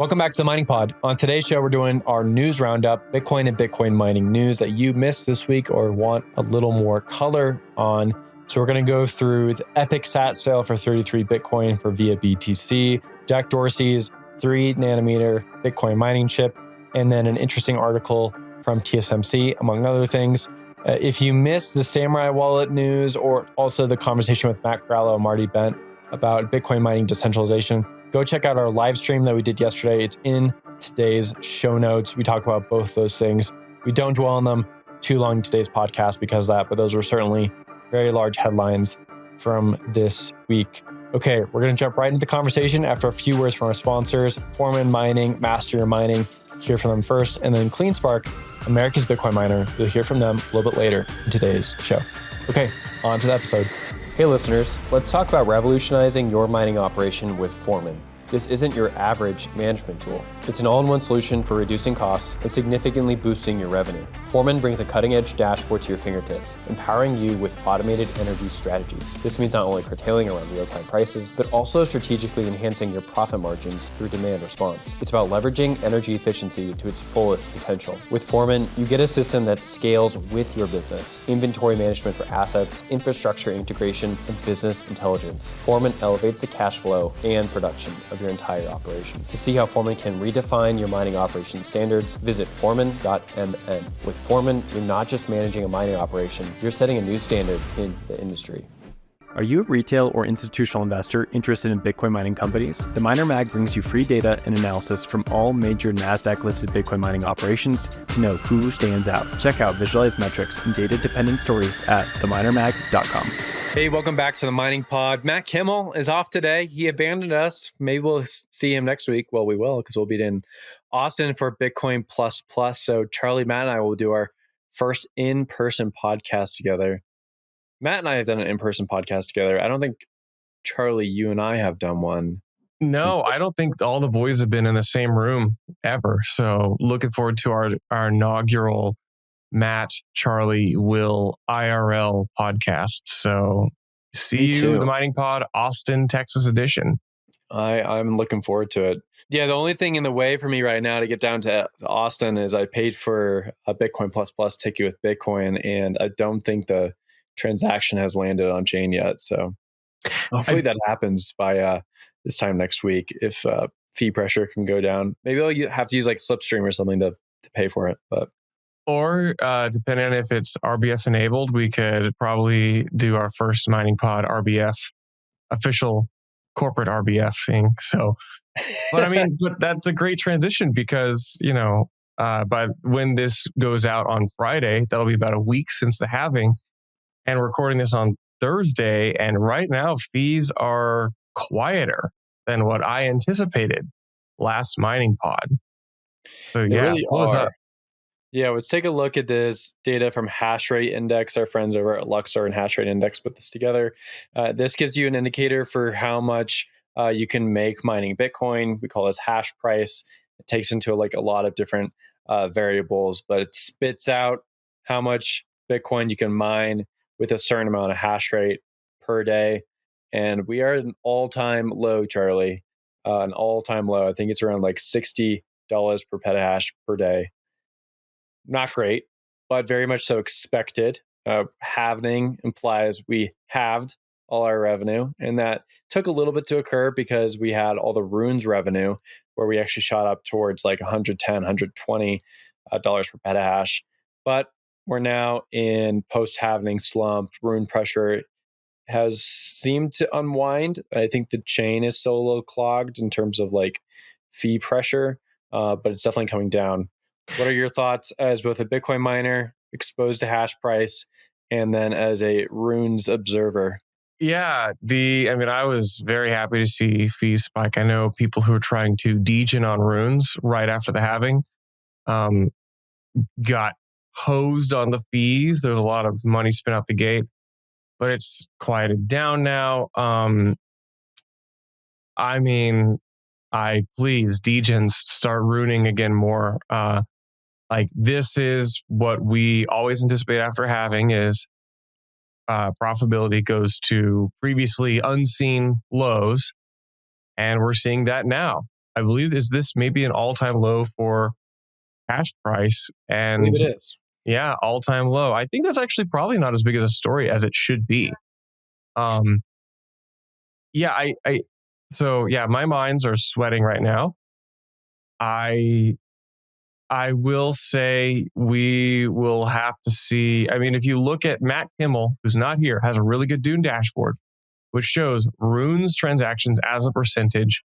Welcome back to the Mining Pod. On today's show, we're doing our news roundup, Bitcoin and Bitcoin mining news that you missed this week or want a little more color on. So we're going to go through the Epic Sat sale for 33 Bitcoin for ViaBTC, Jack Dorsey's 3 nanometer Bitcoin mining chip, and then an interesting article from TSMC, among other things. If you missed the Samourai Wallet news or also the conversation with Matt Corallo and Marty Bent about Bitcoin mining decentralization, go check out our live stream that we did yesterday. It's in today's show notes. We talk about both those things. We don't dwell on them too long in today's podcast because of that, but those were certainly very large headlines from this week. Okay, we're going to jump right into the conversation after a few words from our sponsors, Foreman Mining, Master Your Mining. Hear from them first, and then CleanSpark, America's Bitcoin miner. You'll hear from them a little bit later in today's show. Okay, on to the episode. Hey listeners, let's talk about revolutionizing your mining operation with Foreman. This isn't your average management tool. It's an all-in-one solution for reducing costs and significantly boosting your revenue. Foreman brings a cutting-edge dashboard to your fingertips, empowering you with automated energy strategies. This means not only curtailing around real-time prices, but also strategically enhancing your profit margins through demand response. It's about leveraging energy efficiency to its fullest potential. With Foreman, you get a system that scales with your business, inventory management for assets, infrastructure integration, and business intelligence. Foreman elevates the cash flow and production of your entire operation. To see how Foreman can redefine your mining operation standards, visit foreman.mn. With Foreman, you're not just managing a mining operation, you're setting a new standard in the industry. Are you a retail or institutional investor interested in Bitcoin mining companies? The Miner Mag brings you free data and analysis from all major NASDAQ-listed Bitcoin mining operations to know who stands out. Check out visualized metrics and data-dependent stories at theminermag.com. Hey, welcome back to the Mining Pod. Matt Kimmel is off today. He abandoned us. Maybe we'll see him next week. Well, we will, because we'll be in Austin for Bitcoin Plus Plus. So Charlie, Matt, and I will do our first in-person podcast together. Matt and I have done an in-person podcast together. I don't think, Charlie, you and I have done one. No, I don't think all the boys have been in the same room ever. So looking forward to our inaugural Matt, Charlie, Will IRL podcast. So see you, the Mining Pod, Austin, Texas edition. I'm looking forward to it. Yeah, the only thing in the way for me right now to get down to Austin is I paid for a Bitcoin Plus Plus ticket with Bitcoin, and I don't think the transaction has landed on chain yet. So hopefully that happens by this time next week if fee pressure can go down. Maybe I'll have to use like Slipstream or something to pay for it. Or depending on if it's RBF enabled, we could probably do our first Mining Pod RBF, official corporate RBF thing. So, but I mean, but that's a great transition because, by when this goes out on Friday, that'll be about a week since the halving. And we're recording this on Thursday. And right now, fees are quieter than what I anticipated last Mining Pod. So they yeah, really close are. up. Yeah, let's take a look at this data from Hashrate Index. Our friends over at Luxor and Hashrate Index put this together. This gives you an indicator for how much you can make mining Bitcoin. We call this hash price. It takes into a lot of different variables, but it spits out how much Bitcoin you can mine with a certain amount of hash rate per day. And we are at an all-time low, Charlie. An all-time low. I think it's around like $60 per petahash per day. Not great, but very much so expected. Halving implies we halved all our revenue, and that took a little bit to occur because we had all the runes revenue where we actually shot up towards like $110, $120 per petahash. But we're now in post-halving slump. Rune pressure has seemed to unwind. I think the chain is still a little clogged in terms of like fee pressure, but it's definitely coming down. What are your thoughts as both a Bitcoin miner exposed to hash price and then as a runes observer? Yeah, I was very happy to see fees spike. I know people who are trying to degen on runes right after the halving got hosed on the fees. There's a lot of money spent out the gate, but it's quieted down now. Please, degens start ruining again more. This is what we always anticipate after halving is profitability goes to previously unseen lows. And we're seeing that now. I believe is this maybe an all-time low for hash price. I And believe it is. yeah, all-time low. I think that's actually probably not as big of a story as it should be. Yeah, so yeah, my minds are sweating right now. I will say we will have to see. I mean, if you look at Matt Kimmel, who's not here, has a really good Dune dashboard, which shows Runes transactions as a percentage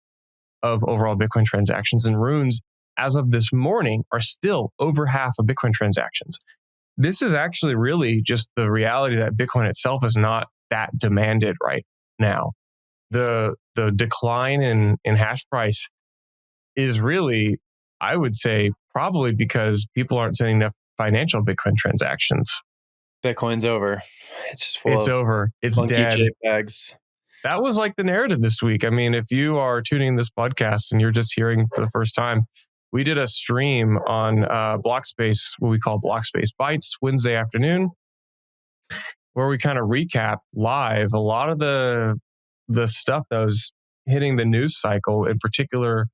of overall Bitcoin transactions. And Runes, as of this morning, are still over half of Bitcoin transactions. This is actually really just the reality that Bitcoin itself is not that demanded right now. The decline in hash price is really, I would say, probably because people aren't sending enough financial Bitcoin transactions. Bitcoin's over. It's just full It's of over. It's funky dead. JPEGs. That was like the narrative this week. I mean, if you are tuning in this podcast and you're just hearing for the first time, we did a stream on Blockspace, what we call Blockspace Bites, Wednesday afternoon, where we kind of recap live a lot of the stuff that was hitting the news cycle, in particular,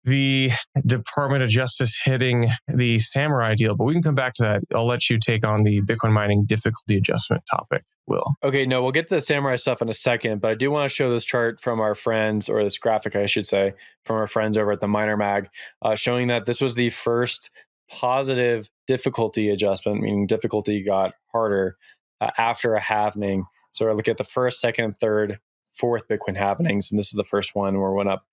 the Department of Justice hitting the Samourai deal. But we can come back to that. I'll let you take on the Bitcoin mining difficulty adjustment topic, Will. Okay, no, we'll get to the Samurai stuff in a second, but I do want to show this chart from our friends, or this graphic, I should say, from our friends over at the Miner Mag, showing that this was the first positive difficulty adjustment, meaning difficulty got harder after a halvening. So we're looking at the first, second, third, fourth Bitcoin halvenings, and this is the first one where it went up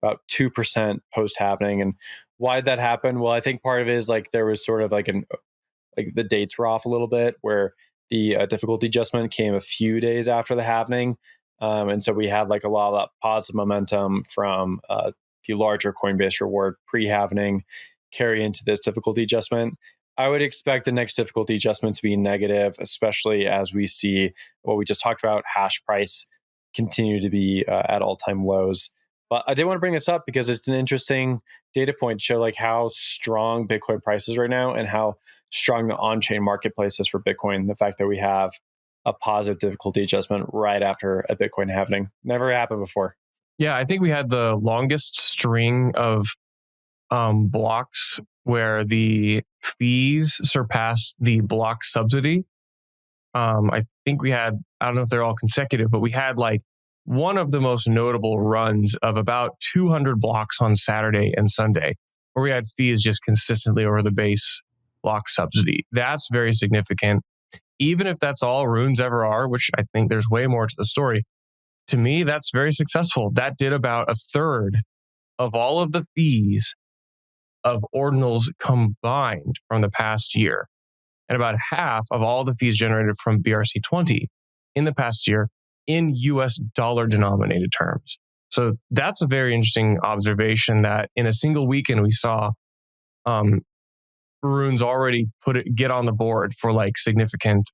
about 2% post-halvening. And why did that happen? Well, I think part of it is like there was sort of like the dates were off a little bit, where the difficulty adjustment came a few days after the halvening. And so we had like a lot of that positive momentum from the larger Coinbase reward pre-halvening carry into this difficulty adjustment. I would expect the next difficulty adjustment to be negative, especially as we see what we just talked about, hash price continue to be at all-time lows. But I did want to bring this up because it's an interesting data point to show like how strong Bitcoin price is right now and how strong the on-chain marketplace is for Bitcoin. The fact that we have a positive difficulty adjustment right after a Bitcoin halvening. Never happened before. Yeah, I think we had the longest string of blocks where the fees surpassed the block subsidy. I think we had, I don't know if they're all consecutive, but we had like one of the most notable runs of about 200 blocks on Saturday and Sunday, where we had fees just consistently over the base block subsidy. That's very significant. Even if that's all runes ever are, which I think there's way more to the story, to me, that's very successful. That did about a third of all of the fees of ordinals combined from the past year, and about half of all the fees generated from BRC20 in the past year in US dollar denominated terms. So that's a very interesting observation that in a single weekend, we saw runes already get on the board for like significant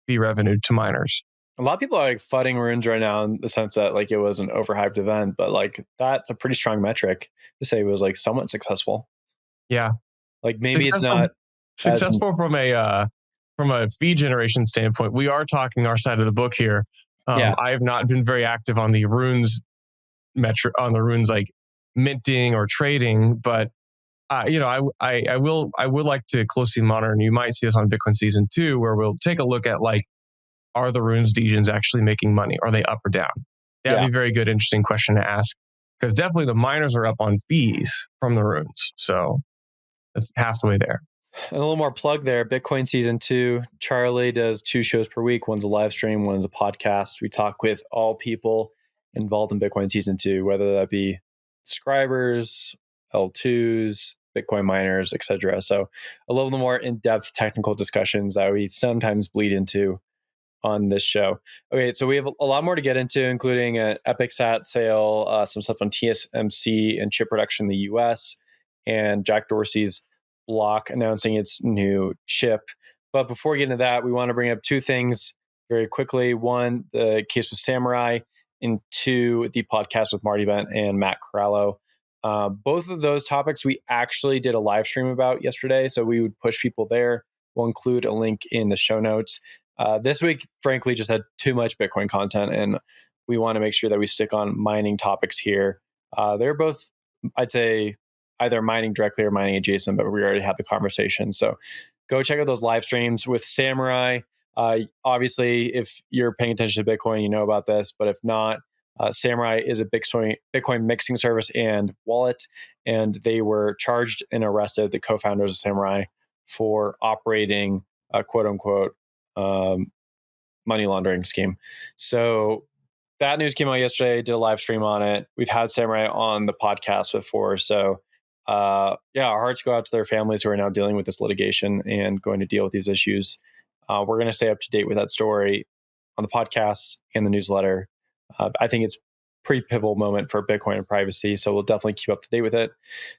fee revenue to miners. A lot of people are like fudding runes right now in the sense that like it was an overhyped event, but like that's a pretty strong metric to say it was like somewhat successsul. Yeah. Like maybe successful, it's not successful from a fee generation standpoint. We are talking our side of the book here. Yeah. I have not been very active on the runes metric, on the runes like minting or trading, but I would like to closely monitor, and you might see us on Bitcoin Season 2, where we'll take a look at like, are the runes degens actually making money? Are they up or down? That'd be a very good, interesting question to ask, because definitely the miners are up on fees from the runes. So that's half the way there. And a little more plug there. Bitcoin Season 2, Charlie does 2 shows per week. One's a live stream, one's a podcast. We talk with all people involved in Bitcoin Season 2, whether that be subscribers, L2s, Bitcoin miners, etc. So a little more in-depth technical discussions that we sometimes bleed into on this show. Okay, so we have a lot more to get into, including an Epic Sat sale, some stuff on TSMC and chip production in the US, and Jack Dorsey's block announcing its new chip. But before we get into that, we want to bring up 2 things very quickly. One, the case with Samourai, and 2, the podcast with Marty Bent and Matt Corallo. Both of those topics we actually did a live stream about yesterday, so we would push people there. We'll include a link in the show notes. This week, frankly, just had too much Bitcoin content, and we want to make sure that we stick on mining topics here. They're both, I'd say, either mining directly or mining adjacent, but we already had the conversation. So go check out those live streams with Samourai. Obviously, if you're paying attention to Bitcoin, you know about this, but if not, Samourai is a Bitcoin mixing service and wallet, and they were charged and arrested, the co-founders of Samourai, for operating a quote unquote money laundering scheme. So that news came out yesterday. Did a live stream on it. We've had Samourai on the podcast before, so our hearts go out to their families who are now dealing with this litigation and going to deal with these issues. We're going to stay up to date with that story on the podcast and the newsletter. I think it's a pretty pivotal moment for Bitcoin and privacy, so we'll definitely keep up to date with it.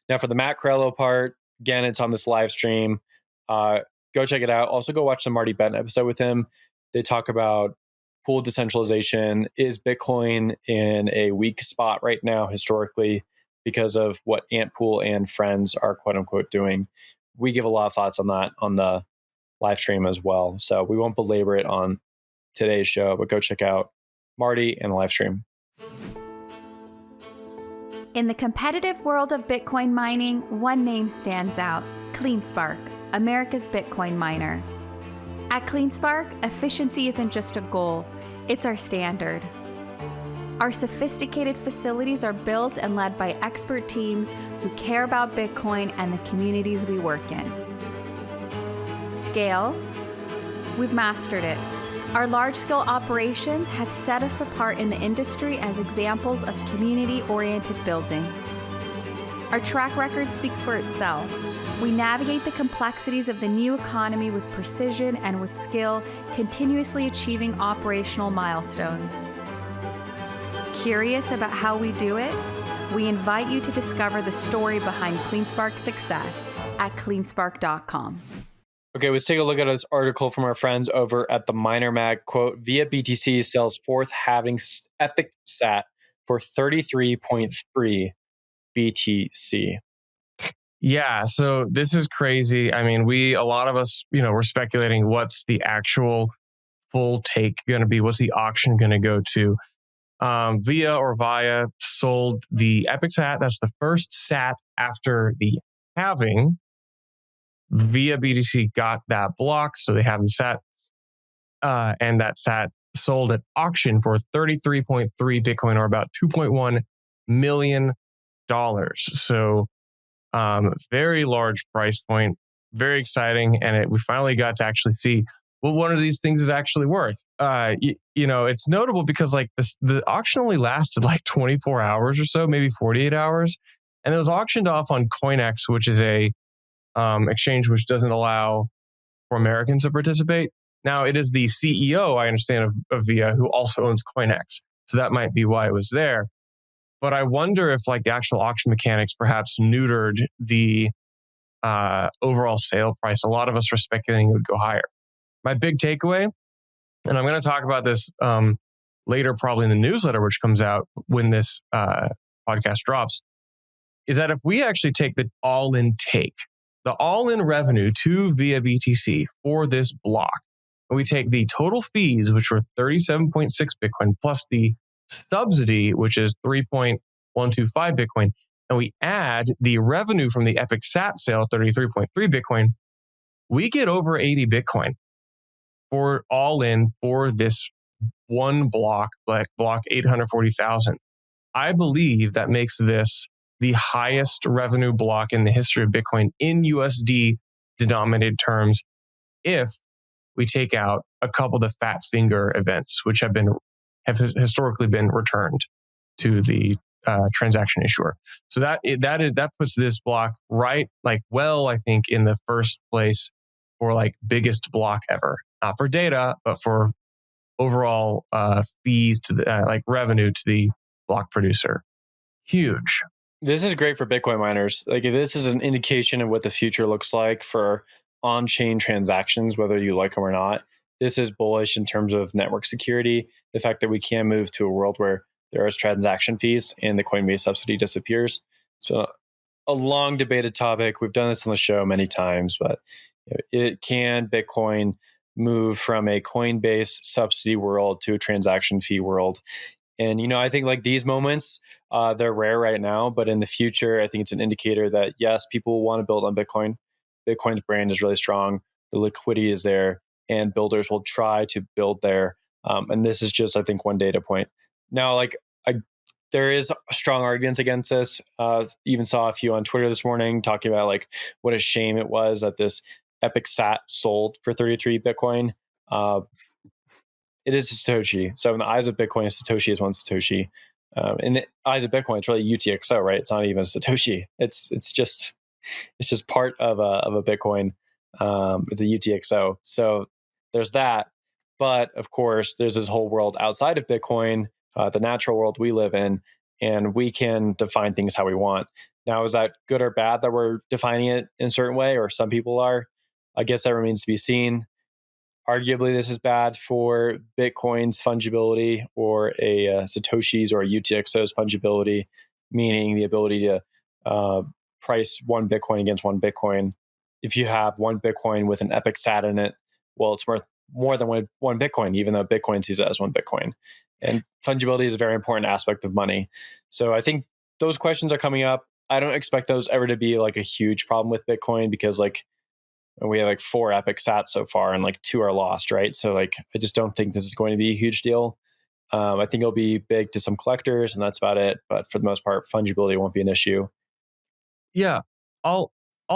Now, for the Matt Corello part, again, it's on this live stream. Go check it out. Also, go watch the Marty Bent episode with him. They talk about pool decentralization. Is Bitcoin in a weak spot right now historically because of what Antpool and friends are quote unquote doing? We give a lot of thoughts on that on the live stream as well. So we won't belabor it on today's show, but go check out Marty and the live stream. In the competitive world of Bitcoin mining, one name stands out: CleanSpark, America's Bitcoin miner. At CleanSpark, efficiency isn't just a goal, it's our standard. Our sophisticated facilities are built and led by expert teams who care about Bitcoin and the communities we work in. Scale, we've mastered it. Our large-scale operations have set us apart in the industry as examples of community-oriented building. Our track record speaks for itself. We navigate the complexities of the new economy with precision and with skill, continuously achieving operational milestones. Curious about how we do it? We invite you to discover the story behind CleanSpark's success at cleanspark.com. Okay, let's take a look at this article from our friends over at the Miner Mag. Quote, ViaBTC sells fourth halving Epic Sat for 33.3 BTC. Yeah, so this is crazy. I mean, a lot of us, we're speculating what's the actual full take going to be. What's the auction going to go to? Via sold the Epic Sat. That's the first Sat after the halving. ViaBTC got that block, so they have the Sat, and that Sat sold at auction for 33.3 Bitcoin, or about $2.1 million. So very large price point, very exciting. And we finally got to actually see what one of these things is actually worth. It's notable because the auction only lasted like 24 hours or so, maybe 48 hours. And it was auctioned off on CoinEx, which is a exchange which doesn't allow for Americans to participate. Now, it is the CEO, I understand, of Via, who also owns CoinEx. So that might be why it was there. But I wonder if the actual auction mechanics perhaps neutered the overall sale price. A lot of us were speculating it would go higher. My big takeaway, and I'm going to talk about this later probably in the newsletter, which comes out when this podcast drops, is that if we actually take the all-in revenue to ViaBTC for this block, and we take the total fees, which were 37.6 Bitcoin, plus the subsidy, which is 3.125 Bitcoin, and we add the revenue from the Epic Sat sale, 33.3 Bitcoin, we get over 80 Bitcoin for all in for this one block, like block 840,000. I believe that makes this the highest revenue block in the history of Bitcoin in USD denominated terms, if we take out a couple of the fat finger events, which have historically been returned to the transaction issuer. So that puts this block right, I think, in the first place for biggest block ever, not for data, but for overall fees to the revenue to the block producer. Huge. This is great for Bitcoin miners. This is an indication of what the future looks like for on-chain transactions, whether you like them or not. This is bullish in terms of network security. The fact that we can move to a world where there is transaction fees and the Coinbase subsidy disappears. So a long debated topic. We've done this on the show many times, but can Bitcoin move from a Coinbase subsidy world to a transaction fee world? And, I think these moments, They're rare right now, but in the future, I think it's an indicator that yes, people want to build on Bitcoin. Bitcoin's brand is really strong. The liquidity is there, and builders will try to build there. And this is just, I think, one data point. Now, there is strong arguments against this. Even saw a few on Twitter this morning talking about like what a shame it was that this Epic Sat sold for 33 Bitcoin. It is Satoshi. So in the eyes of Bitcoin, Satoshi is one Satoshi. In the eyes of Bitcoin, it's really UTXO, right? It's not even a Satoshi. It's just part of a Bitcoin. It's a UTXO. So there's that. But of course, there's this whole world outside of Bitcoin, the natural world we live in, and we can define things how we want. Now, is that good or bad that we're defining it in a certain way, or some people are? I guess that remains to be seen. Arguably, this is bad for Bitcoin's fungibility or a Satoshi's or a UTXO's fungibility, meaning the ability to price one Bitcoin against one Bitcoin. If you have one Bitcoin with an Epic Sat in it, well, it's worth more than one Bitcoin, even though Bitcoin sees it as one Bitcoin. And fungibility is a very important aspect of money. So I think those questions are coming up. I don't expect those ever to be like a huge problem with Bitcoin because like we have like 4 Epic Sats so far and like 2 are lost, right? So like I just don't think this is going to be a huge deal. I think it'll be big to some collectors and that's about it. But for the most part, fungibility won't be an issue. Yeah, I'll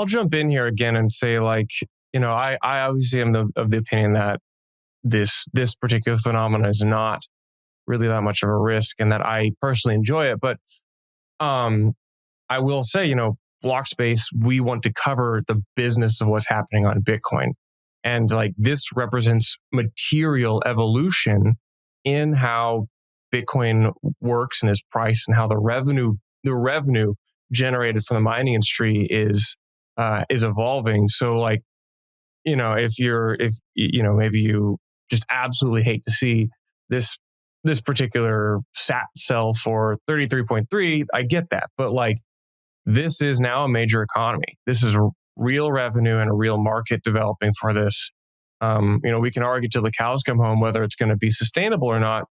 jump in here again and say like, I obviously am of the opinion that this particular phenomenon is not really that much of a risk and that I personally enjoy it. But I will say, block space, we want to cover the business of what's happening on Bitcoin. And like this represents material evolution in how Bitcoin works and is priced and how the revenue generated from the mining industry is evolving. So like, if maybe you just absolutely hate to see this particular SAT sell for 33.3, I get that. But like, this is now a major economy. This is a real revenue and a real market developing for this. We can argue till the cows come home whether it's going to be sustainable or not.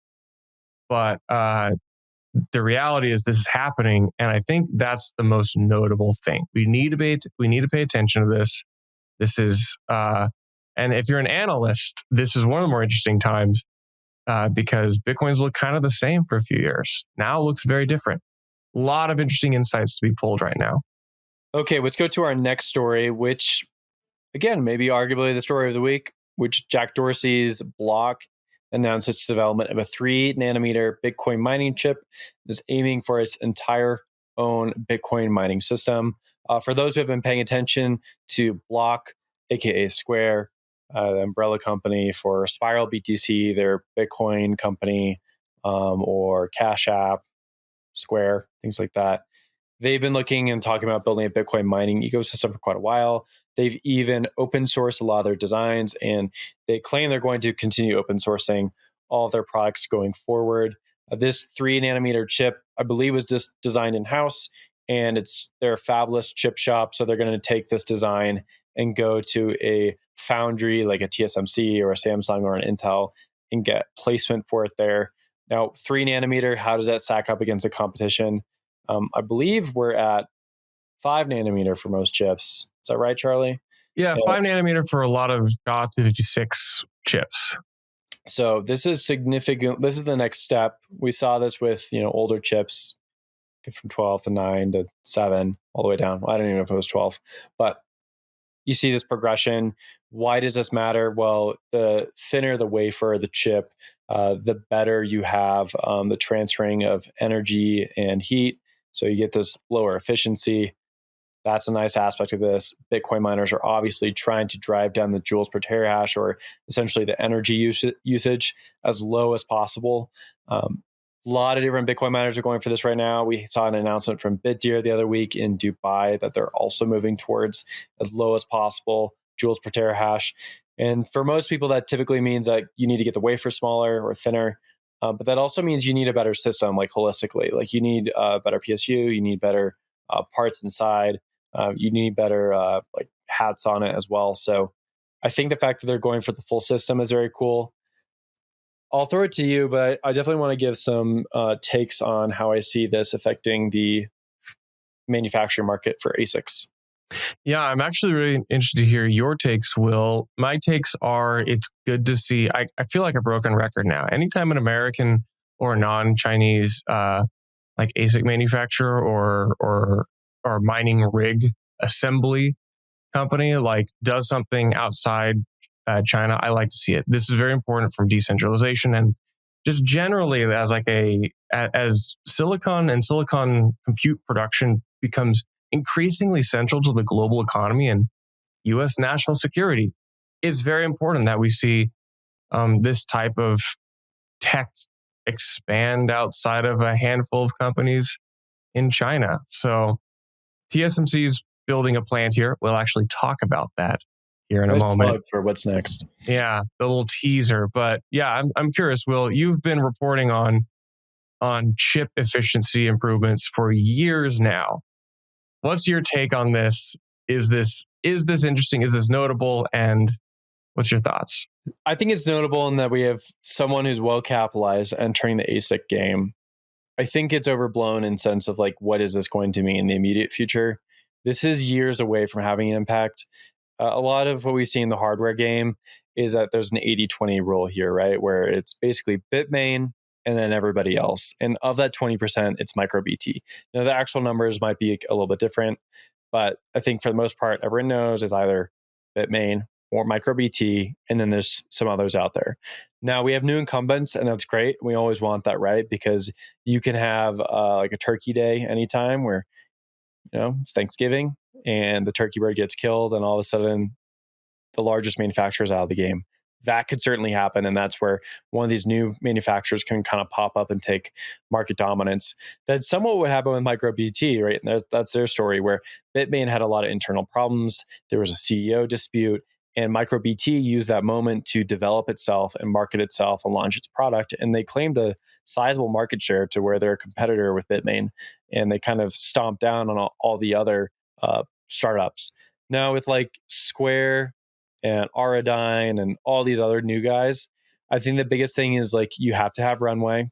But the reality is this is happening, and I think that's the most notable thing. We need to pay attention to this. This is, and if you're an analyst, this is one of the more interesting times because Bitcoins look kind of the same for a few years. Now it looks very different. A lot of interesting insights to be pulled right now. Okay, let's go to our next story, which, again, maybe arguably the story of the week, which Jack Dorsey's block announced its development of a 3 nanometer Bitcoin mining chip and is aiming for its entire own Bitcoin mining system. For those who have been paying attention to Block, aka Square, the umbrella company for Spiral BTC, their Bitcoin company, or Cash App, Square, things like that. They've been looking and talking about building a Bitcoin mining ecosystem for quite a while. They've even open sourced a lot of their designs, and they claim they're going to continue open sourcing all of their products going forward. This 3 nanometer chip, I believe, was just designed in house, and they're a fabless chip shop. So they're going to take this design and go to a foundry like a TSMC or a Samsung or an Intel and get placement for it there. Now, 3 nanometer, how does that stack up against the competition? I believe we're at 5 nanometer for most chips. Is that right, Charlie? Yeah, 5 nanometer for a lot of SHA-256 chips. So this is significant. This is the next step. We saw this with older chips, from 12 to 9 to 7, all the way down. I don't even know if it was 12, but you see this progression. Why does this matter? Well, the thinner the wafer, the chip, the better you have the transferring of energy and heat. So you get this lower efficiency. That's a nice aspect of this. Bitcoin miners are obviously trying to drive down the joules per terahash, or essentially the energy usage, as low as possible. A lot of different Bitcoin miners are going for this right now. We saw an announcement from Bitdeer the other week in Dubai that they're also moving towards as low as possible joules per terahash. And for most people, that typically means that you need to get the wafer smaller or thinner. But that also means you need a better system, like holistically. Like you need better PSU, you need better parts inside, you need better like hats on it as well. So I think the fact that they're going for the full system is very cool. I'll throw it to you, but I definitely want to give some takes on how I see this affecting the manufacturing market for ASICs. Yeah, I'm actually really interested to hear your takes, Will. My takes are it's good to see. I feel like a broken record now. Anytime an American or non-Chinese like ASIC manufacturer or mining rig assembly company like does something outside China, I like to see it. This is very important from decentralization and just generally as silicon and silicon compute production becomes increasingly central to the global economy and U.S. national security. It's very important that we see this type of tech expand outside of a handful of companies in China. So TSMC's building a plant here. We'll actually talk about that here in a moment. Plug for what's next. Yeah, the little teaser. But yeah, I'm curious, Will, you've been reporting on chip efficiency improvements for years now. What's your take on this? Is this interesting? Is this notable? And what's your thoughts? I think it's notable in that we have someone who's well capitalized entering the ASIC game. I think it's overblown in sense of like, what is this going to mean in the immediate future? This is years away from having an impact. A lot of what we see in the hardware game is that there's an 80-20 rule here, right? Where it's basically Bitmain and then everybody else. And of that 20%, it's MicroBT. Now, the actual numbers might be a little bit different, but I think for the most part, everyone knows it's either Bitmain or MicroBT, and then there's some others out there. Now, we have new incumbents, and that's great. We always want that, right? Because you can have like a turkey day anytime where, it's Thanksgiving, and the turkey bird gets killed, and all of a sudden the largest manufacturer is out of the game. That could certainly happen, and that's where one of these new manufacturers can kind of pop up and take market dominance. That's somewhat what happened with MicroBT, right? And that's their story, where Bitmain had a lot of internal problems. There was a CEO dispute, and MicroBT used that moment to develop itself and market itself and launch its product. And they claimed a sizable market share to where they're a competitor with Bitmain, and they kind of stomped down on all the other startups. Now with like Square and Auradine and all these other new guys, I think the biggest thing is like you have to have runway,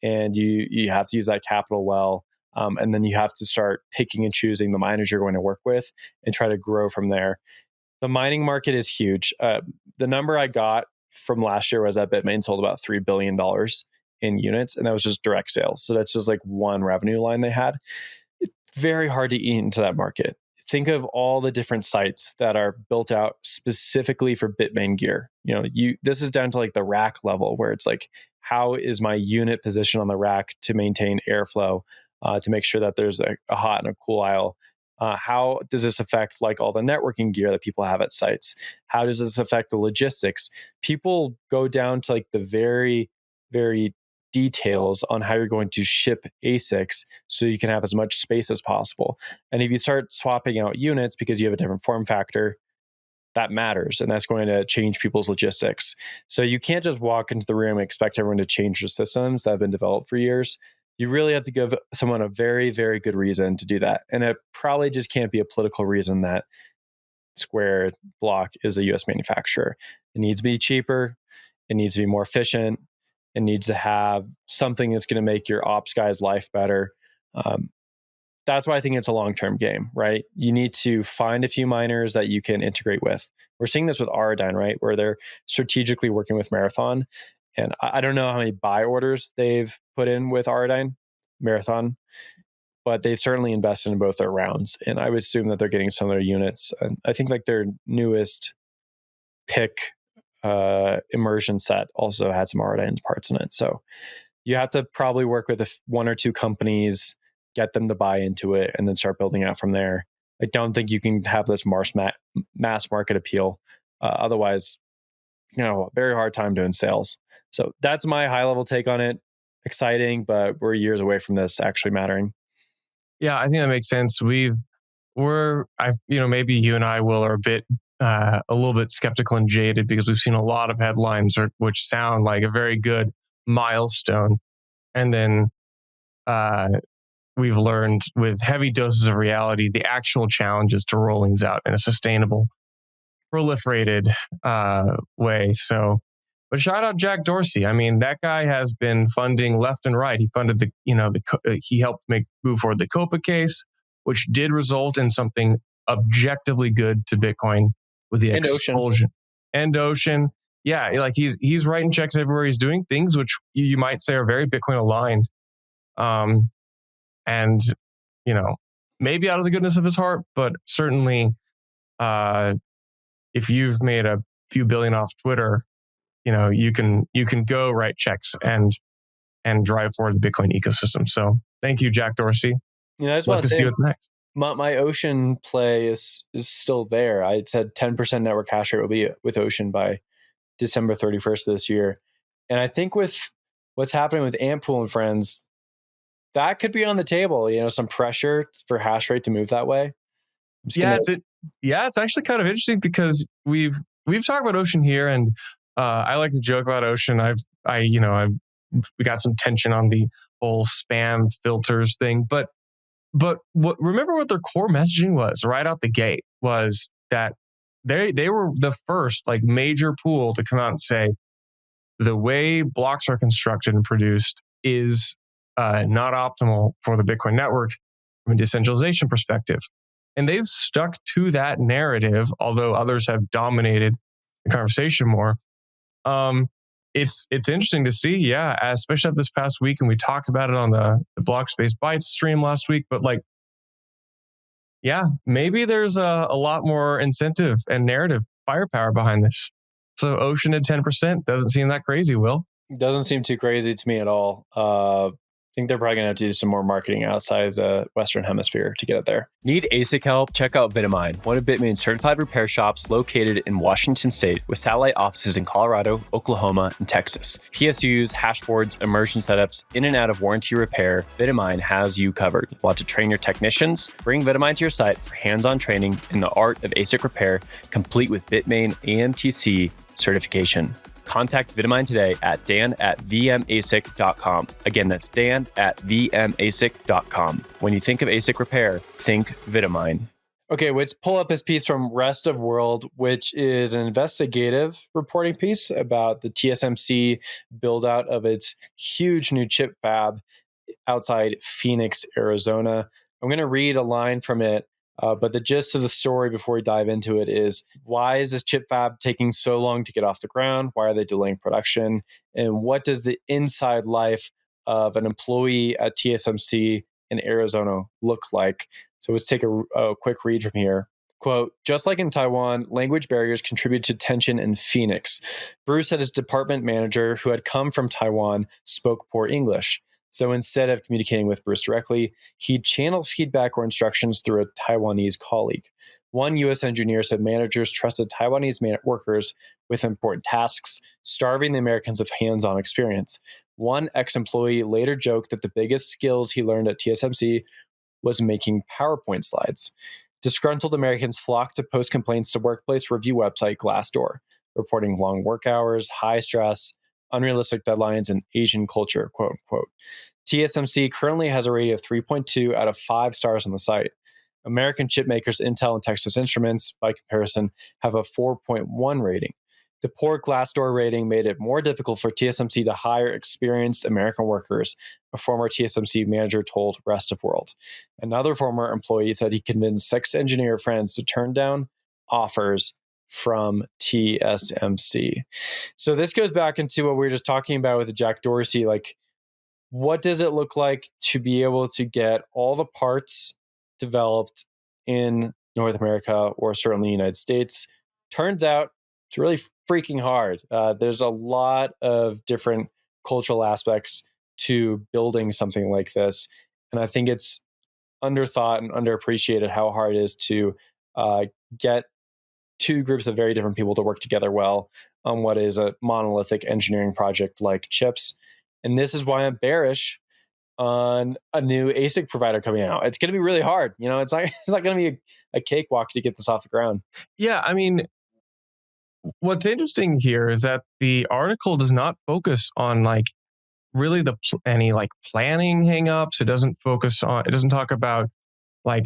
and you have to use that capital well, and then you have to start picking and choosing the miners you're going to work with and try to grow from there. The mining market is huge. The number I got from last year was that Bitmain sold about $3 billion in units, and that was just direct sales. So that's just like one revenue line they had. It's very hard to eat into that market. Think of all the different sites that are built out specifically for Bitmain gear. This is down to like the rack level, where it's like, how is my unit position on the rack to maintain airflow, to make sure that there's a hot and a cool aisle? How does this affect like all the networking gear that people have at sites? How does this affect the logistics? People go down to like the very, very details on how you're going to ship ASICs so you can have as much space as possible. And if you start swapping out units because you have a different form factor, that matters, and that's going to change people's logistics. So you can't just walk into the room and expect everyone to change their systems that have been developed for years. You really have to give someone a very, very good reason to do that. And it probably just can't be a political reason that Square Block is a US manufacturer. It needs to be cheaper. It needs to be more efficient. It needs to have something that's going to make your ops guy's life better. That's why I think it's a long-term game, right? You need to find a few miners that you can integrate with. We're seeing this with Auradine, right? Where they're strategically working with Marathon. And I don't know how many buy orders they've put in with Auradine, Marathon, but they've certainly invested in both their rounds. And I would assume that they're getting some of their units. And I think like their newest pick immersion set also had some Auradine parts in it. So you have to probably work with one or two companies, get them to buy into it, and then start building out from there. I don't think you can have this mass market appeal. Otherwise, very hard time doing sales. So that's my high level take on it. Exciting, but we're years away from this actually mattering. Yeah, I think that makes sense. Maybe you and I will are a little bit skeptical and jaded because we've seen a lot of headlines which sound like a very good milestone. And then we've learned with heavy doses of reality, the actual challenges to rolling these out in a sustainable, proliferated way. So But shout out Jack Dorsey. I mean, that guy has been funding left and right. He funded he helped move forward the COPA case, which did result in something objectively good to Bitcoin with the expulsion. And Ocean. Yeah, like he's writing checks everywhere. He's doing things which you might say are very Bitcoin aligned. And, maybe out of the goodness of his heart, but certainly if you've made a few billion off Twitter, you can go write checks and drive forward the Bitcoin ecosystem. So thank you, Jack Dorsey. I just want to see what's next. My Ocean play is still there. I said 10% network hash rate will be with Ocean by December 31st this year. And I think with what's happening with Ampool and friends, that could be on the table, some pressure for hash rate to move that way. It's actually kind of interesting because we've talked about Ocean here, and I like to joke about Ocean. We got some tension on the whole spam filters thing, but remember what their core messaging was right out the gate was that they were the first like major pool to come out and say the way blocks are constructed and produced is not optimal for the Bitcoin network from a decentralization perspective. And they've stuck to that narrative, although others have dominated the conversation more. It's interesting to see, especially this past week, and we talked about it on the Block Space Bytes stream last week, but maybe there's a lot more incentive and narrative firepower behind this. So Ocean at 10% doesn't seem that crazy, Will. Doesn't seem too crazy to me at all. I think they're probably going to have to do some more marketing outside the Western Hemisphere to get it there. Need ASIC help? Check out Vitamine, one of Bitmain's certified repair shops located in Washington State with satellite offices in Colorado, Oklahoma, and Texas. PSUs, hashboards, immersion setups, in and out of warranty repair, Vitamine has you covered. Want to train your technicians? Bring Vitamine to your site for hands-on training in the art of ASIC repair, complete with Bitmain AMTC certification. Contact Vitamine today at dan@vmasic.com. Again, that's dan@vmasic.com. When you think of ASIC repair, think Vitamine. Okay, let's pull up this piece from Rest of World, which is an investigative reporting piece about the TSMC build out of its huge new chip fab outside Phoenix, Arizona. I'm going to read a line from it. But the gist of the story before we dive into it is, why is this chip fab taking so long to get off the ground? Why are they delaying production? And what does the inside life of an employee at TSMC in Arizona look like? So let's take a quick read from here. Quote, just like in Taiwan, language barriers contribute to tension in Phoenix. Bruce said his department manager, who had come from Taiwan, spoke poor English. So instead of communicating with Bruce directly, he'd channel feedback or instructions through a Taiwanese colleague. One U.S. engineer said managers trusted Taiwanese workers with important tasks, starving the Americans of hands-on experience. One ex-employee later joked that the biggest skills he learned at TSMC was making PowerPoint slides. Disgruntled Americans flocked to post complaints to workplace review website Glassdoor, reporting long work hours, high stress, unrealistic deadlines, and Asian culture, quote unquote. TSMC currently has a rating of 3.2 out of 5 stars on the site. American chip makers Intel and Texas Instruments, by comparison, have a 4.1 rating. The poor Glassdoor rating made it more difficult for TSMC to hire experienced American workers, a former TSMC manager told Rest of World. Another former employee said he convinced 6 engineer friends to turn down offers from TSMC. So this goes back into what we were just talking about with Jack Dorsey. Like, what does it look like to be able to get all the parts developed in North America or certainly the United States? Turns out it's really freaking hard. There's a lot of different cultural aspects to building something like this. And I think it's underthought and underappreciated how hard it is to get 2 groups of very different people to work together well on what is a monolithic engineering project like chips. And this is why I'm bearish on a new ASIC provider coming out. It's going to be really hard. It's not going to be a cakewalk to get this off the ground. Yeah, I mean, what's interesting here is that the article does not focus on really any planning hangups. It doesn't talk about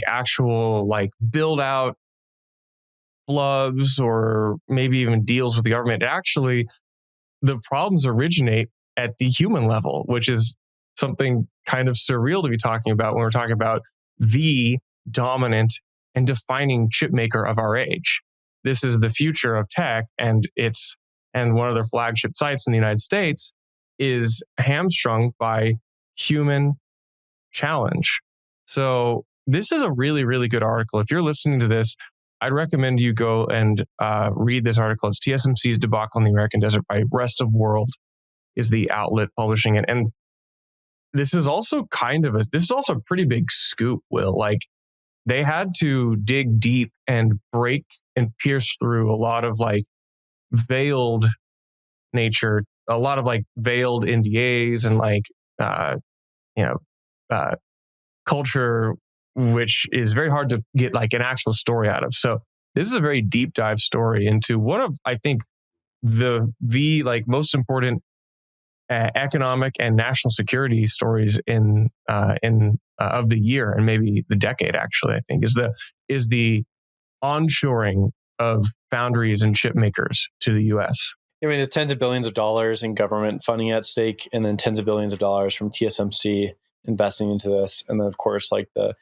actual build out flubs or maybe even deals with the government. Actually, the problems originate at the human level, which is something kind of surreal to be talking about when we're talking about the dominant and defining chip maker of our age. This is the future of tech, and one of their flagship sites in the United States is hamstrung by human challenge. So this is a really, really good article. If you're listening to this, I'd recommend you go and read this article. It's TSMC's Debacle in the American Desert by Rest of World is the outlet publishing it. And this is also a pretty big scoop, Will. Like, they had to dig deep and break and pierce through a lot of like veiled nature, a lot of like veiled NDAs and like, culture, which is very hard to get like an actual story out of. So this is a very deep dive story into one of, I think, the like most important economic and national security stories in of the year and maybe the decade. Actually, I think is the onshoring of foundries and chip makers to the U.S. I mean, there's tens of billions of dollars in government funding at stake, and then tens of billions of dollars from TSMC investing into this. And then, of course, like the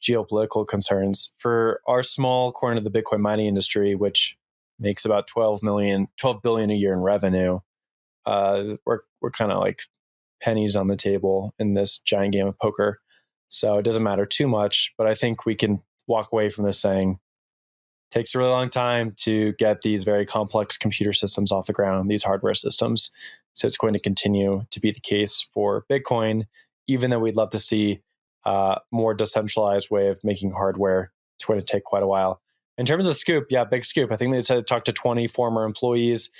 geopolitical concerns for our small corner of the Bitcoin mining industry, which makes about 12 billion a year in revenue. We're kind of like pennies on the table in this giant game of poker. So it doesn't matter too much, but I think we can walk away from this saying it takes a really long time to get these very complex computer systems off the ground, these hardware systems. So it's going to continue to be the case for Bitcoin, even though we'd love to see a more decentralized way of making hardware. It's going to take quite a while. In terms of the scoop, yeah, big scoop. I think they said talk to 20 former employees.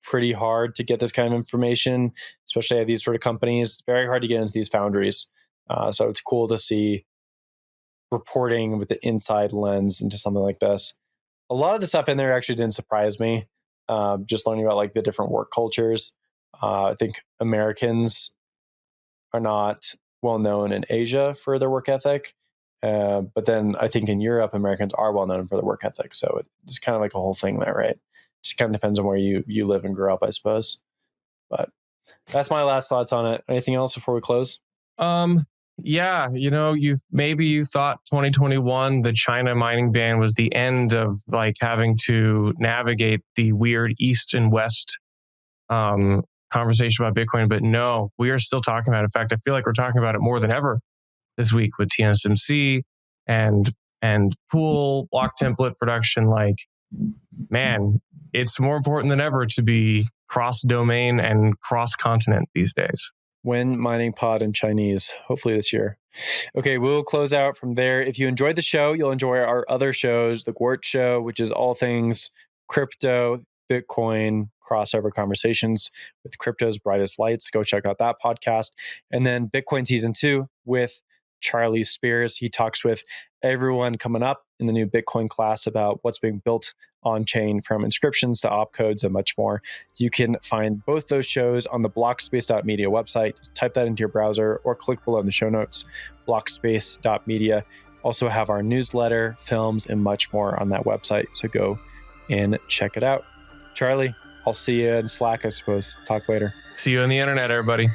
Pretty hard to get this kind of information, especially at these sort of companies. Very hard to get into these foundries. So it's cool to see reporting with the inside lens into something like this. A lot of the stuff in there actually didn't surprise me. Just learning about like the different work cultures. I think Americans are not well known in Asia for their work ethic. But then I think in Europe, Americans are well known for their work ethic. So it's kind of like a whole thing there, right? Just kind of depends on where you live and grow up, I suppose. But that's my last thoughts on it. Anything else before we close? Yeah, you thought 2021, the China mining ban was the end of like having to navigate the weird East and West conversation about Bitcoin, but no, we are still talking about it. In fact, I feel like we're talking about it more than ever this week with TSMC and pool block template production. Like, man, it's more important than ever to be cross-domain and cross-continent these days. When mining pod in Chinese, hopefully this year. Okay, we'll close out from there. If you enjoyed the show, you'll enjoy our other shows, the Gwart Show, which is all things crypto, Bitcoin, crossover conversations with crypto's brightest lights. Go check out that podcast. And then Bitcoin Season 2 with Charlie Spears. He talks with everyone coming up in the new Bitcoin class about what's being built on chain, from inscriptions to opcodes and much more. You can find both those shows on the blockspace.media website. Just type that into your browser or click below in the show notes, blockspace.media. Also have our newsletter, films, and much more on that website. So go and check it out. Charlie, I'll see you in Slack, I suppose. Talk later. See you on the internet, everybody.